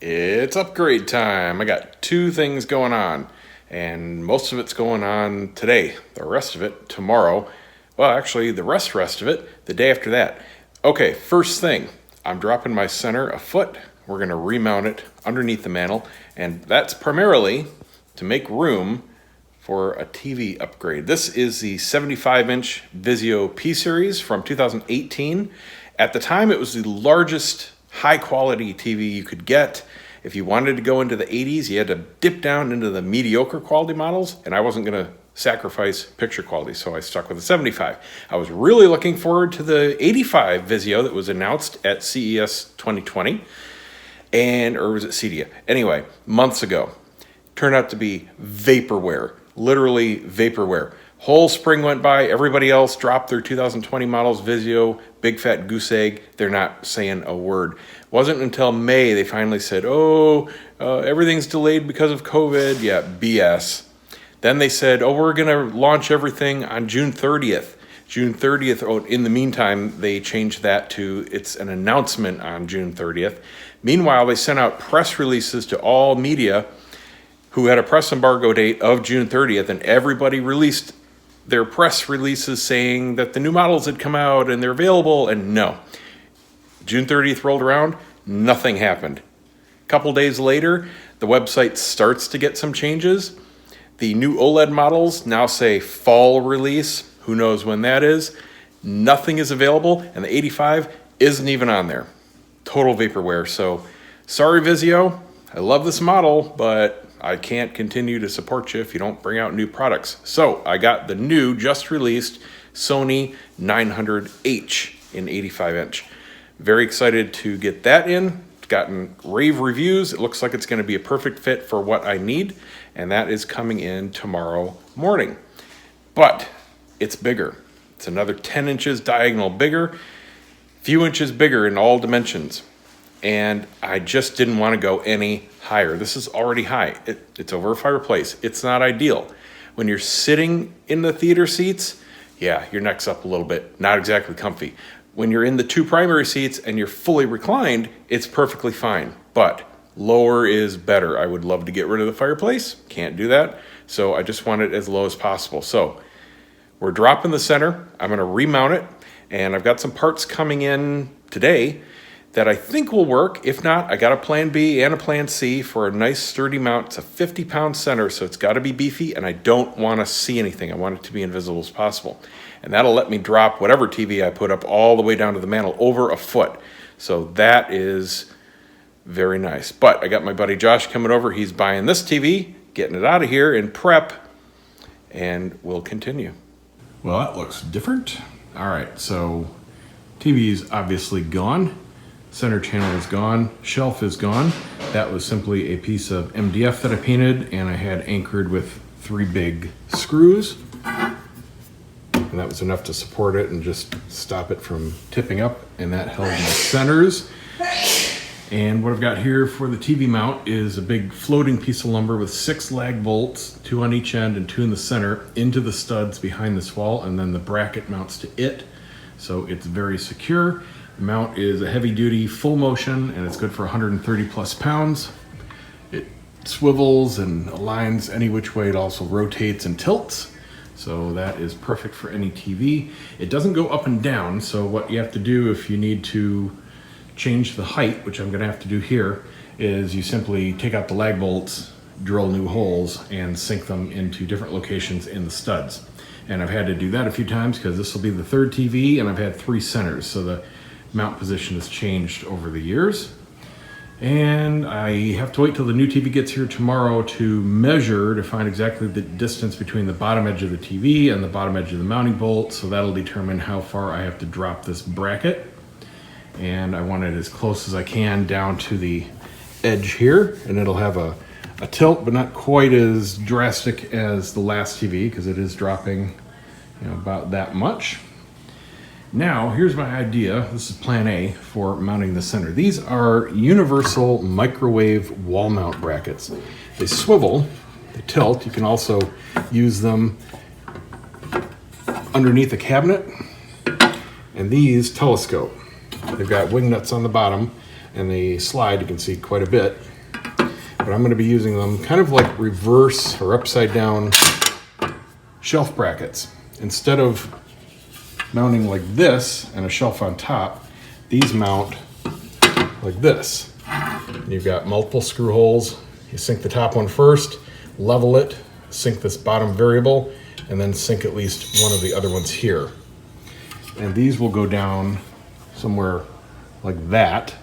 It's upgrade time. I got two things going on, and most of it's going on today. The rest of it tomorrow. Well, actually, the rest of it the day after that. Okay, first thing, I'm dropping my center a foot. We're going to remount it underneath the mantle, and that's primarily to make room for a TV upgrade. This is the 75-inch Vizio P series from 2018. At the time, it was the largest high-quality TV you could get. If you wanted to go into the 80s, you had to dip down into the mediocre quality models, and I wasn't going to sacrifice picture quality, so I stuck with the 75. I was really looking forward to the 85 Vizio that was announced at CES 2020, or was it CEDIA? Anyway, months ago. Turned out to be vaporware, literally vaporware. Whole spring went by, everybody else dropped their 2020 models, Vizio, big fat goose egg. They're not saying a word. Wasn't until May they finally said, everything's delayed because of COVID. Yeah, BS. Then they said, we're gonna launch everything on June 30th. June 30th, in the meantime, they changed that to it's an announcement on June 30th. Meanwhile, they sent out press releases to all media who had a press embargo date of June 30th, and everybody released their press releases saying that the new models had come out and they're available, and no. June 30th rolled around, nothing happened. A couple days later, the website starts to get some changes. The new OLED models now say fall release. Who knows when that is? Nothing is available, and the 85 isn't even on there. Total vaporware. So, sorry Vizio, I love this model, but I can't continue to support you if you don't bring out new products. So I got the new, just released Sony 900H in 85-inch. Very excited to get that in. It's gotten rave reviews. It looks like it's going to be a perfect fit for what I need, and that is coming in tomorrow morning. But it's bigger. It's another 10 inches diagonal bigger, few inches bigger in all dimensions. And I just didn't want to go any higher. This is already high. It's over a fireplace. It's not ideal. When you're sitting in the theater seats, yeah, your neck's up a little bit. Not exactly comfy. When you're in the two primary seats and you're fully reclined, it's perfectly fine. But lower is better. I would love to get rid of the fireplace. Can't do that. So I just want it as low as possible. So we're dropping the center. I'm going to remount it. And I've got some parts coming in today that I think will work. If not, I got a plan B and a plan C for a nice sturdy mount. It's a 50-pound center, so it's got to be beefy, and I don't want to see anything. I want it to be invisible as possible. And that'll let me drop whatever TV I put up all the way down to the mantle over a foot. So that is very nice. But I got my buddy Josh coming over. He's buying this TV, getting it out of here in prep, and we'll continue. Well, that looks different. All right, so TV's obviously gone. Center channel is gone, shelf is gone. That was simply a piece of MDF that I painted and I had anchored with 3 big screws. And that was enough to support it and just stop it from tipping up, and that held my centers. And what I've got here for the TV mount is a big floating piece of lumber with 6 lag bolts, 2 on each end and 2 in the center, into the studs behind this wall, and then the bracket mounts to it. So it's very secure. The mount is a heavy-duty full motion, and it's good for 130 plus pounds. It swivels and aligns any which way. It also rotates and tilts, so that is perfect for any TV. It doesn't go up and down, so what you have to do if you need to change the height, which I'm going to have to do here, is you simply take out the lag bolts, drill new holes, and sink them into different locations in the studs. And I've had to do that a few times because this will be the 3rd TV, and I've had 3 centers, so the mount position has changed over the years. And I have to wait till the new TV gets here tomorrow to measure to find exactly the distance between the bottom edge of the TV and the bottom edge of the mounting bolt, so that'll determine how far I have to drop this bracket. And I want it as close as I can down to the edge here, and it'll have a tilt, but not quite as drastic as the last TV because it is dropping, about that much. Now, here's my idea. This is plan A for mounting the center. These are universal microwave wall mount brackets. They swivel, they tilt. You can also use them underneath a cabinet. And these telescope. They've got wing nuts on the bottom, and they slide, you can see quite a bit. but I'm going to be using them kind of like reverse or upside down shelf brackets. Instead of mounting like this and a shelf on top, these mount like this. You've got multiple screw holes. You sink the top one first, level it, sink this bottom variable, and then sink at least one of the other ones here. And these will go down somewhere like that.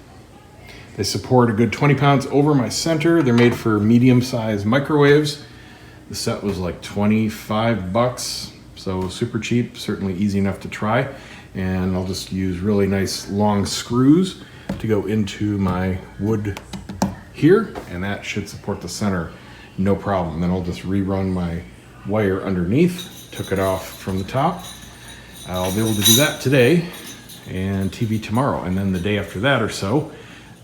They support a good 20 pounds over my center. They're made for medium-sized microwaves. The set was like 25 bucks, so super cheap, certainly easy enough to try. And I'll just use really nice long screws to go into my wood here, and that should support the center no problem. Then I'll just rerun my wire underneath, took it off from the top. I'll be able to do that today and TV tomorrow, and then the day after that or so,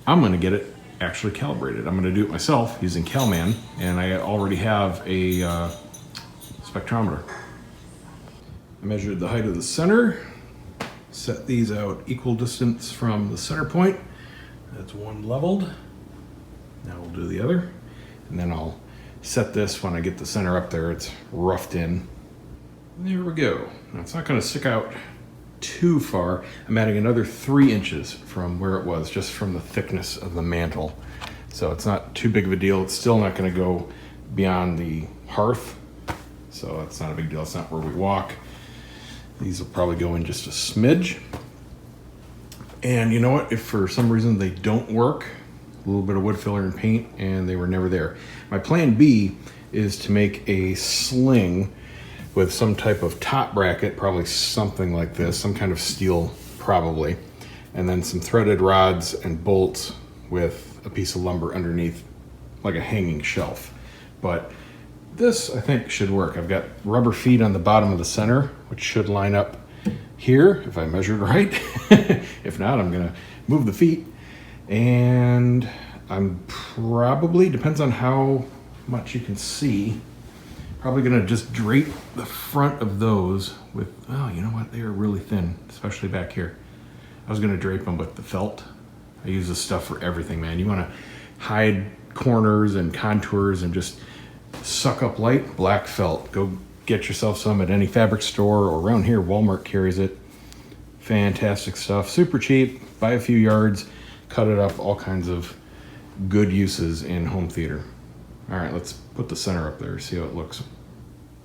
I'm going to get it actually calibrated. I'm going to do it myself using Calman, and I already have a spectrometer. I measured the height of the center, set these out equal distance from the center point. That's one leveled. Now we'll do the other, and then I'll set this when I get the center up there. It's roughed in. There we go. Now it's not going to stick out too far. I'm adding another 3 inches from where it was, just from the thickness of the mantle. So it's not too big of a deal. It's still not going to go beyond the hearth. So that's not a big deal. It's not where we walk. These will probably go in just a smidge. And you know what? If for some reason they don't work, a little bit of wood filler and paint, and they were never there. My plan B is to make a sling with some type of top bracket, probably something like this, some kind of steel probably, and then some threaded rods and bolts with a piece of lumber underneath, like a hanging shelf. But this, I think, should work. I've got rubber feet on the bottom of the center, which should line up here, if I measured right. If not, I'm gonna move the feet. And I'm probably, depends on how much you can see, probably gonna just drape the front of those with, oh, you know what? They are really thin, especially back here. I was gonna drape them with the felt. I use this stuff for everything, man. You wanna hide corners and contours and just suck up light, black felt. Go get yourself some at any fabric store, or around here, Walmart carries it. Fantastic stuff, super cheap, buy a few yards, cut it up, all kinds of good uses in home theater. All right, let's put the center up there, see how it looks.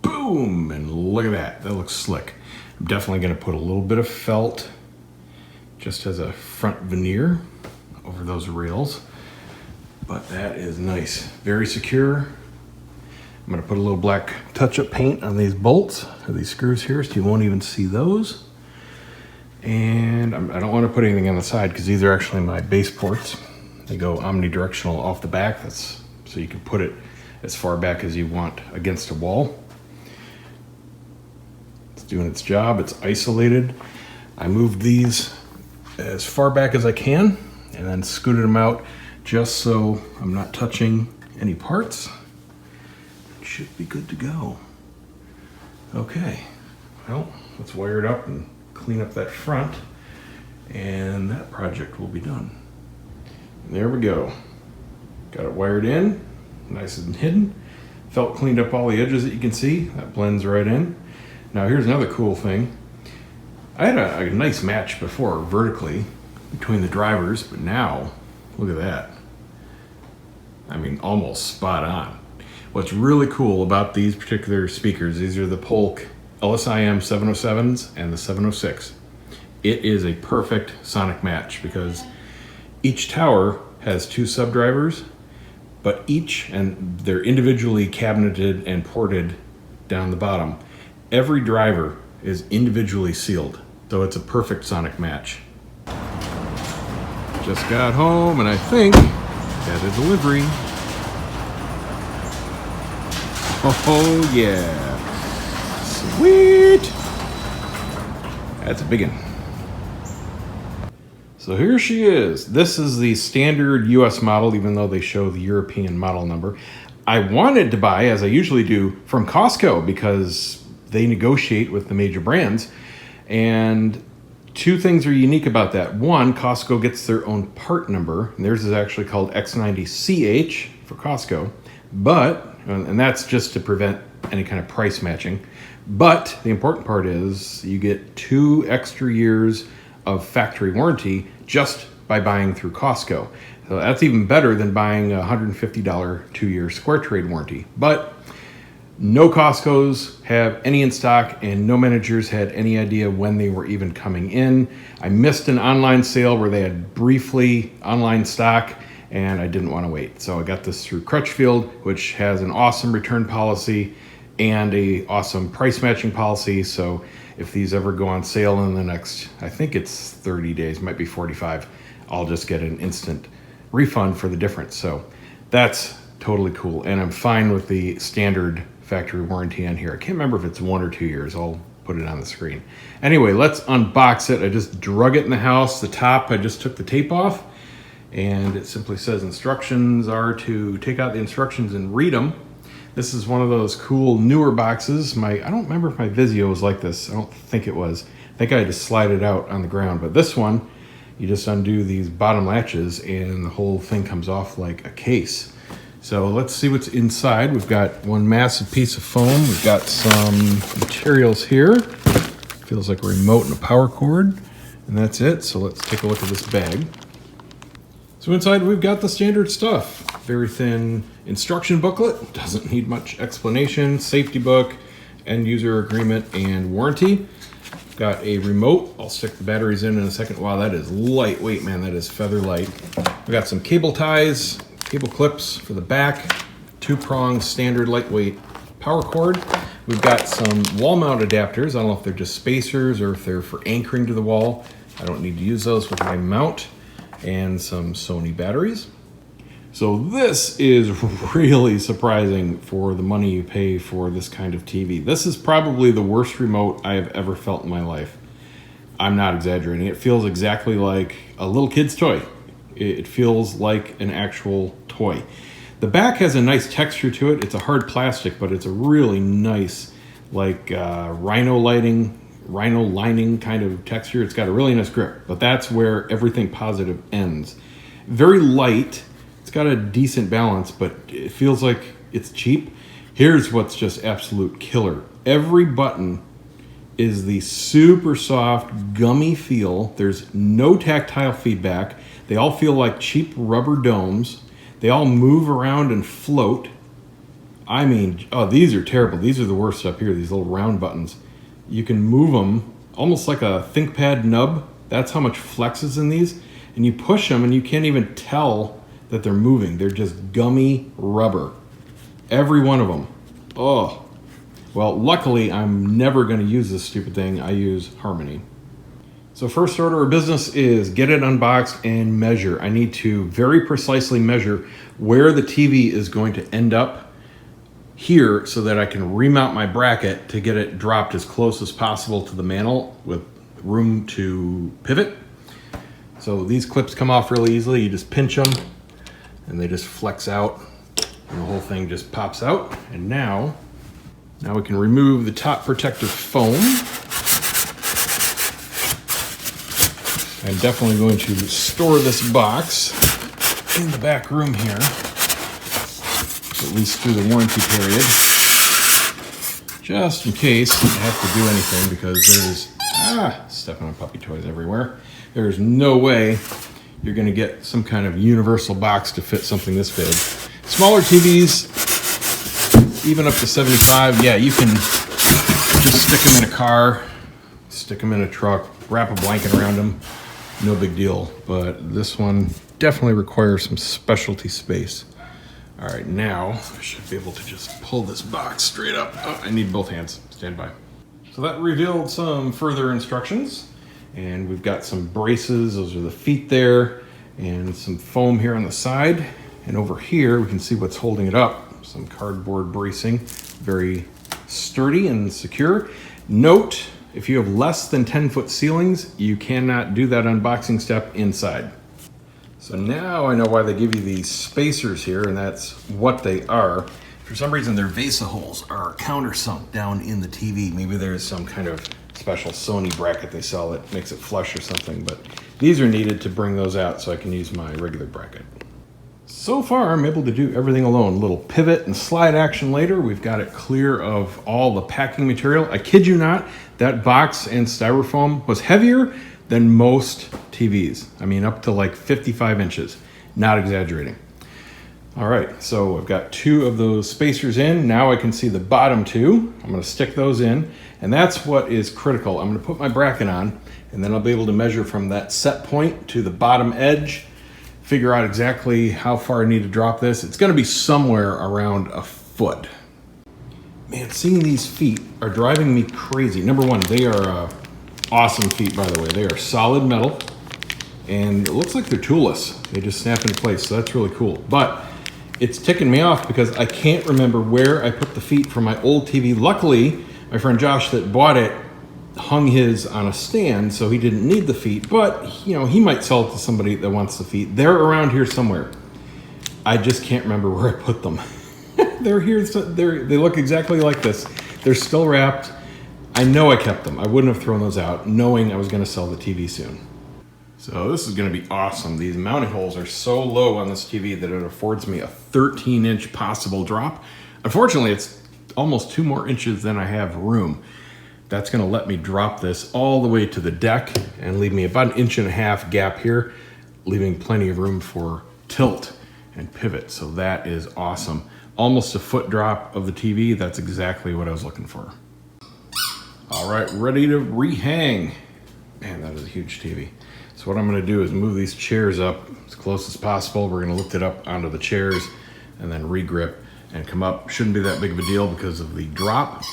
Boom, and look at that, that looks slick. I'm definitely gonna put a little bit of felt just as a front veneer over those rails, but that is nice, very secure. I'm gonna put a little black touch-up paint on these bolts, or these screws here, so you won't even see those. And I don't want to put anything on the side because these are actually my base ports. They go omnidirectional off the back. That's so you can put it as far back as you want against a wall. It's doing its job. It's isolated. I moved these as far back as I can and then scooted them out just so I'm not touching any parts. It should be good to go. Okay, well, let's wire it up and clean up that front, and that project will be done. And there we go. Got it wired in, nice and hidden. Felt cleaned up all the edges that you can see. That blends right in. Now here's another cool thing. I had a nice match before vertically between the drivers, but now, look at that. I mean, almost spot on. What's really cool about these particular speakers, these are the Polk LSIM 707s and the 706. It is a perfect sonic match because each tower has 2 subdrivers, but and they're individually cabineted and ported down the bottom. Every driver is individually sealed, so it's a perfect sonic match. Just got home and I think got a delivery. Oh yeah. Sweet! That's a big one. So here she is. This is the standard US model, even though they show the European model number. I wanted to buy, as I usually do, from Costco because they negotiate with the major brands. And 2 things are unique about that. One, Costco gets their own part number, and theirs is actually called X900H for Costco, but, and that's just to prevent any kind of price matching. But the important part is you get 2 extra years of factory warranty just by buying through Costco. So that's even better than buying a $150 2-year Square Trade warranty. But no Costco's have any in stock, and no managers had any idea when they were even coming in. I missed an online sale where they had briefly online stock, and I didn't want to wait. So I got this through Crutchfield, which has an awesome return policy and a awesome price matching policy. So if these ever go on sale in the next, I think it's 30 days, might be 45, I'll just get an instant refund for the difference. So that's totally cool. And I'm fine with the standard factory warranty on here. I can't remember if it's 1 or 2 years. I'll put it on the screen. Anyway, let's unbox it. I just drug it in the house. The top, I just took the tape off, and it simply says instructions are to take out the instructions and read them. This is one of those cool newer boxes. I don't remember if my Vizio was like this. I don't think it was. I think I had to slide it out on the ground. But this one, you just undo these bottom latches and the whole thing comes off like a case. So let's see what's inside. We've got one massive piece of foam. We've got some materials here. Feels like a remote and a power cord. And that's it. So let's take a look at this bag. So inside we've got the standard stuff. Very thin instruction booklet. Doesn't need much explanation. Safety book, end user agreement, and warranty. Got a remote. I'll stick the batteries in a second. Wow, that is lightweight, man. That is feather light. We got some cable ties, cable clips for the back, 2-prong standard lightweight power cord. We've got some wall mount adapters. I don't know if they're just spacers or if they're for anchoring to the wall. I don't need to use those with my mount. And some Sony batteries. So this is really surprising for the money you pay for this kind of TV. This is probably the worst remote I have ever felt in my life. I'm not exaggerating. It feels exactly like a little kid's toy. It feels like an actual toy. The back has a nice texture to it. It's a hard plastic, but it's a really nice, like rhino lining kind of texture. It's got a really nice grip, but that's where everything positive ends. Very light. It's got a decent balance, but it feels like it's cheap. Here's what's just absolute killer. Every button is the super soft, gummy feel. There's no tactile feedback. They all feel like cheap rubber domes. They all move around and float. I mean, oh, these are terrible. These are the worst up here, these little round buttons. You can move them almost like a ThinkPad nub. That's how much flex is in these. And you push them and you can't even tell that they're moving. They're just gummy rubber. Every one of them. Oh. Well, luckily, I'm never going to use this stupid thing. I use Harmony. So first order of business is get it unboxed and measure. I need to very precisely measure where the TV is going to end up here so that I can remount my bracket to get it dropped as close as possible to the mantle with room to pivot. So these clips come off really easily. You just pinch them and they just flex out and the whole thing just pops out. And now we can remove the top protective foam. I'm definitely going to store this box in the back room here, at least through the warranty period, just in case I have to do anything, because there's, stepping on puppy toys everywhere. There's no way you're gonna get some kind of universal box to fit something this big. Smaller TVs, even up to 75, yeah, you can just stick them in a car, stick them in a truck, wrap a blanket around them, no big deal. But this one definitely requires some specialty space. All right, now I should be able to just pull this box straight up. Oh, I need both hands, stand by. So that revealed some further instructions, and we've got some braces, those are the feet there, and some foam here on the side. And over here, we can see what's holding it up. Some cardboard bracing, very sturdy and secure. Note, if you have less than 10-foot ceilings, you cannot do that unboxing step inside. So now I know why they give you these spacers here, and that's what they are. For some reason, their VESA holes are countersunk down in the TV. Maybe there's some kind of special Sony bracket they sell that makes it flush or something, but these are needed to bring those out so I can use my regular bracket. So far, I'm able to do everything alone. Little pivot and slide action later. We've got it clear of all the packing material. I kid you not, that box and styrofoam was heavier than most TVs. I mean, up to like 55 inches. Not exaggerating. All right, so I've got 2 of those spacers in. Now I can see the bottom 2. I'm gonna stick those in, and that's what is critical. I'm gonna put my bracket on, and then I'll be able to measure from that set point to the bottom edge, figure out exactly how far I need to drop this. It's gonna be somewhere around a foot. Man, seeing these feet are driving me crazy. Number one, they are awesome feet, by the way. They are solid metal, and it looks like they're toolless. They just snap into place, so that's really cool. But it's ticking me off because I can't remember where I put the feet from my old TV. Luckily, my friend Josh that bought it hung his on a stand, so he didn't need the feet, but you know, he might sell it to somebody that wants the feet. They're around here somewhere. I just can't remember where I put them. They're here, they look exactly like this. They're still wrapped. I know I kept them. I wouldn't have thrown those out knowing I was gonna sell the TV soon. So this is gonna be awesome. These mounting holes are so low on this TV that it affords me a 13-inch possible drop. Unfortunately, it's almost 2 more inches than I have room. That's gonna let me drop this all the way to the deck and leave me about 1.5 inch gap here, leaving plenty of room for tilt and pivot. So that is awesome. Almost a foot drop of the TV. That's exactly what I was looking for. All right, ready to rehang. Man, that is a huge TV. So what I'm gonna do is move these chairs up as close as possible. We're gonna lift it up onto the chairs and then re-grip and come up. Shouldn't be that big of a deal because of the drop.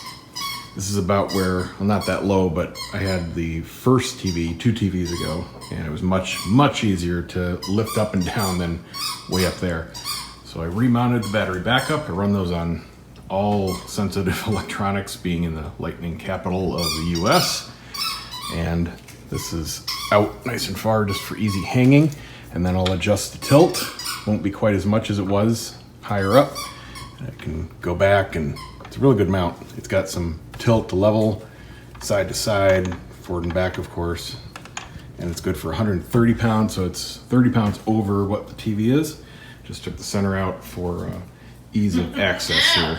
This is about where, well, not that low, but I had the first TV 2 TVs ago, and it was much easier to lift up and down than way up there. So I remounted the battery backup. I run those on all sensitive electronics, being in the lightning capital of the US. And this is out nice and far just for easy hanging. And then I'll adjust the tilt. Won't be quite as much as it was higher up. I can go back, and it's a really good mount. It's got some tilt to level, side to side, forward and back, of course. And it's good for 130 pounds, so it's 30 pounds over what the TV is. Just took the center out for ease of access here.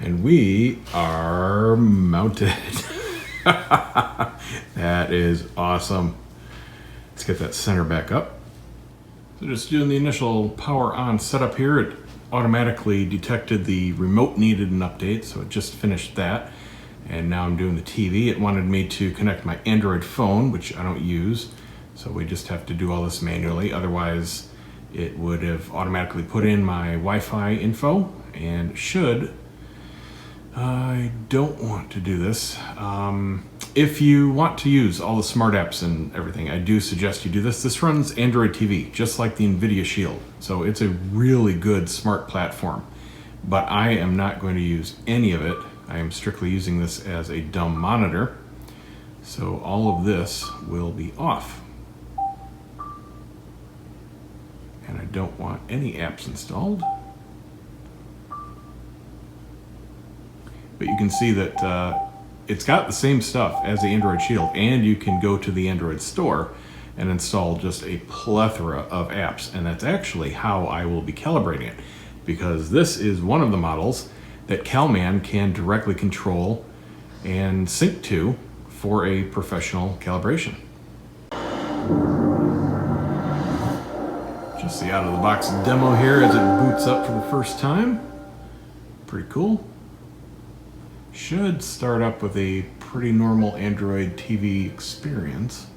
And we are mounted. That is awesome. Let's get that center back up. So just doing the initial power on setup here, it automatically detected the remote needed an update, so it just finished that. And now I'm doing the TV. It wanted me to connect my Android phone, which I don't use, so we just have to do all this manually. Otherwise, it would have automatically put in my Wi-Fi info, and should. I don't want to do this. If you want to use all the smart apps and everything, I do suggest you do this. This runs Android TV, just like the NVIDIA Shield. So it's a really good smart platform. But I am not going to use any of it. I am strictly using this as a dumb monitor. So all of this will be off. And I don't want any apps installed. But you can see that it's got the same stuff as the Android Shield, and you can go to the Android store and install just a plethora of apps. And that's actually how I will be calibrating it, because this is one of the models that Calman can directly control and sync to for a professional calibration. Just the out-of-the-box demo here as it boots up for the first time. Pretty cool. Should start up with a pretty normal Android TV experience.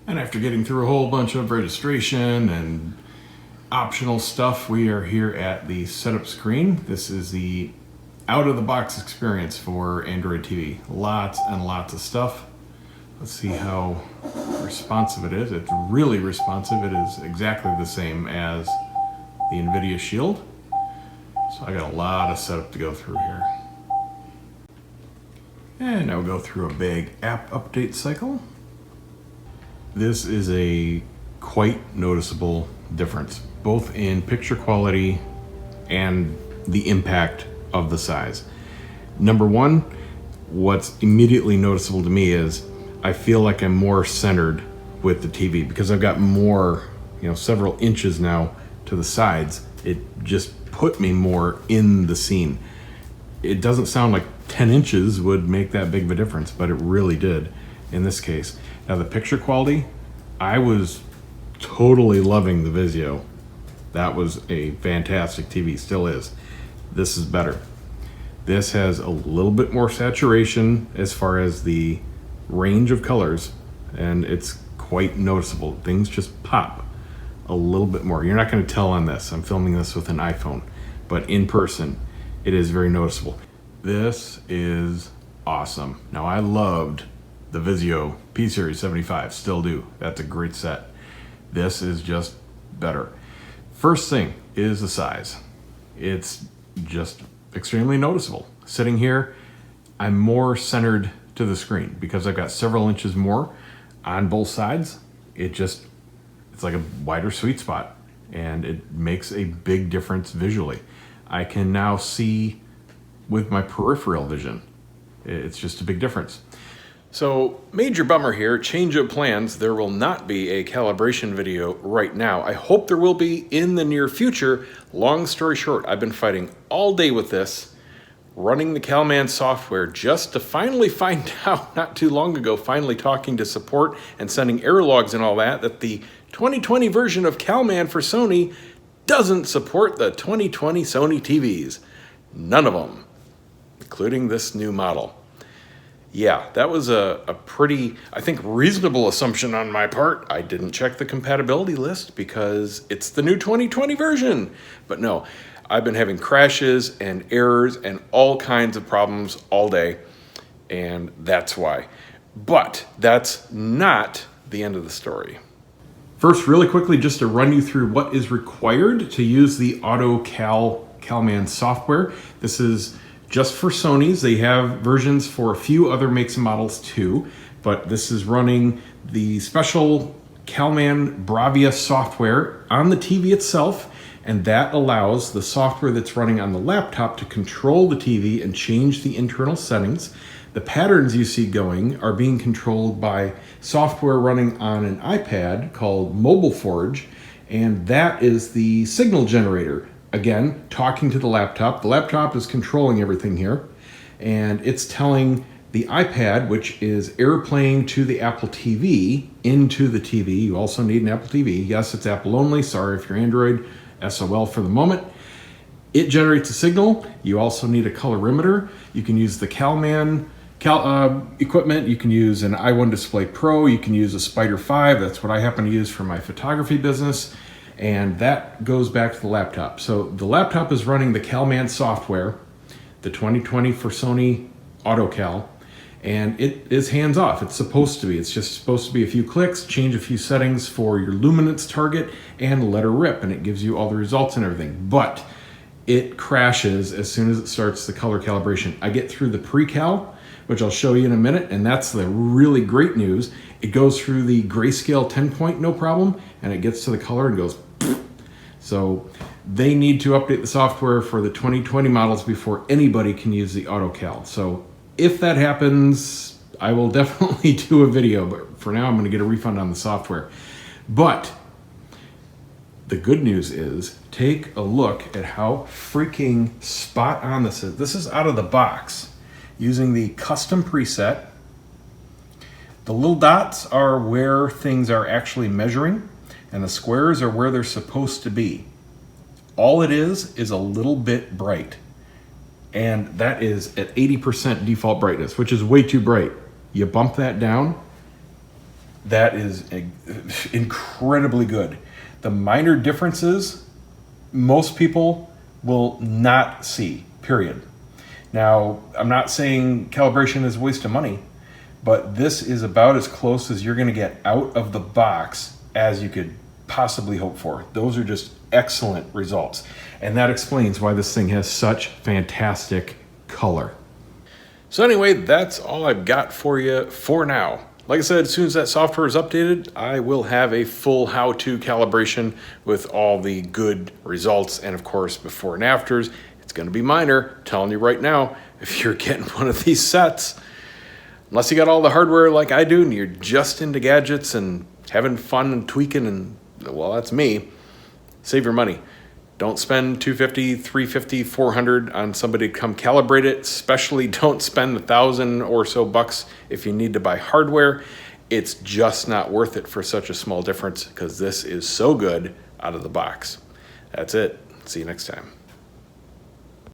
And after getting through a whole bunch of registration and optional stuff, we are here at the setup screen. This is the out-of-the-box experience for Android TV. Lots and lots of stuff. Let's see how responsive it is. It's really responsive. It is exactly the same as the NVIDIA Shield. So I got a lot of setup to go through here. And now we'll go through a big app update cycle. This is a quite noticeable difference, both in picture quality and the impact of the size. Number one, what's immediately noticeable to me is I feel like I'm more centered with the TV because I've got more, several inches now to the sides. It just put me more in the scene. It doesn't sound like 10 inches would make that big of a difference, but it really did in this case. Now the picture quality, I was totally loving the Vizio. That was a fantastic TV, still is. This is better. This has a little bit more saturation as far as the range of colors, and it's quite noticeable. Things just pop a little bit more. You're not going to tell on this. I'm filming this with an iPhone, but in person, it is very noticeable. This is awesome. Now, I loved the Vizio P75, still do. That's a great set. This is just better. First thing is the size. It's just extremely noticeable. Sitting here, I'm more centered to the screen because I've got several inches more on both sides. It's like a wider sweet spot, and it makes a big difference visually. I can now see with my peripheral vision. It's just a big difference. So, major bummer here, change of plans. There will not be a calibration video right now. I hope there will be in the near future. Long story short, I've been fighting all day with this, running the Calman software just to finally find out, not too long ago, finally talking to support and sending error logs and all that the 2020 version of Calman for Sony doesn't support the 2020 Sony TVs. None of them, including this new model. Yeah, that was a pretty, I think, reasonable assumption on my part. I didn't check the compatibility list because it's the new 2020 version. But no, I've been having crashes and errors and all kinds of problems all day, and that's why. But that's not the end of the story. First, really quickly, just to run you through what is required to use the Calman software. This is just for Sony's. They have versions for a few other makes and models too, but this is running the special Sony Bravia software on the TV itself, and that allows the software that's running on the laptop to control the TV and change the internal settings. The patterns you see going are being controlled by software running on an iPad called Mobile Forge, and that is the signal generator. Again, talking to the laptop. The laptop is controlling everything here, and it's telling the iPad, which is airplaying to the Apple TV, into the TV. You also need an Apple TV. Yes, it's Apple only. Sorry if you're Android. SOL for the moment. It generates a signal. You also need a colorimeter. You can use the Calman equipment. You can use an i1 Display Pro. You can use a Spider 5. That's what I happen to use for my photography business. And that goes back to the laptop. So the laptop is running the Calman software, the 2020 for Sony AutoCal, and it is hands off. It's supposed to be. It's just supposed to be a few clicks, change a few settings for your luminance target, and let her rip, and it gives you all the results and everything. But it crashes as soon as it starts the color calibration. I get through the pre-cal, which I'll show you in a minute, and that's the really great news. It goes through the grayscale 10 point, no problem, and it gets to the color and goes. So they need to update the software for the 2020 models before anybody can use the AutoCal. So if that happens, I will definitely do a video, but for now I'm going to get a refund on the software. But the good news is, take a look at how freaking spot on this is. This is out of the box using the custom preset. The little dots are where things are actually measuring, and the squares are where they're supposed to be. All it is a little bit bright. And that is at 80% default brightness, which is way too bright. You bump that down, that is incredibly good. The minor differences, most people will not see, period. Now, I'm not saying calibration is a waste of money, but this is about as close as you're gonna get out of the box as you could possibly hope for. Those are just excellent results. And that explains why this thing has such fantastic color. So anyway, that's all I've got for you for now. Like I said, as soon as that software is updated, I will have a full how-to calibration with all the good results. And of course, before and afters, it's gonna be minor. Telling you right now, if you're getting one of these sets, unless you got all the hardware like I do and you're just into gadgets and having fun and tweaking and, well, that's me, save your money. Don't spend $250, $350, $400 on somebody to come calibrate it. Especially don't spend $1,000 or so bucks if you need to buy hardware. It's just not worth it for such a small difference because this is so good out of the box. That's it. See you next time.